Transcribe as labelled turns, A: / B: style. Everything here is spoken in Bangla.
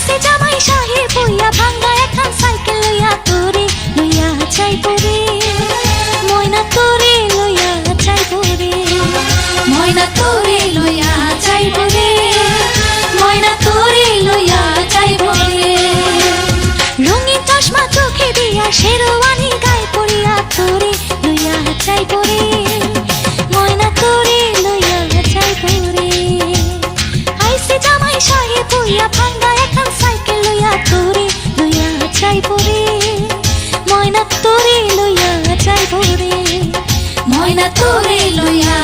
A: আইসে জামাই শাহের বইয়া ভাঙ্গা এখন সাইকেল লইয়া তোরে লইয়া যাইবো রে ময়না তোরে লইয়া যাইবো রে ময়না তোরে লইয়া যাইবো রে ময়না তোরে লইয়া যাইবো রে রঙিন চশমা চোখে দিয়া শেরওয়ানি গায়ে পরিয়া তোরে লইয়া যাইবো রে ময়না তোরে লইয়া যাইবো রে আইসে জামাই শাহের বইয়া ভাঙ্গা এখন সাইকেল লইয়া তোরে লইয়া যাইবো রে ময়না তোরে লইয়া যাইবো রে ময়না তোরে লইয়া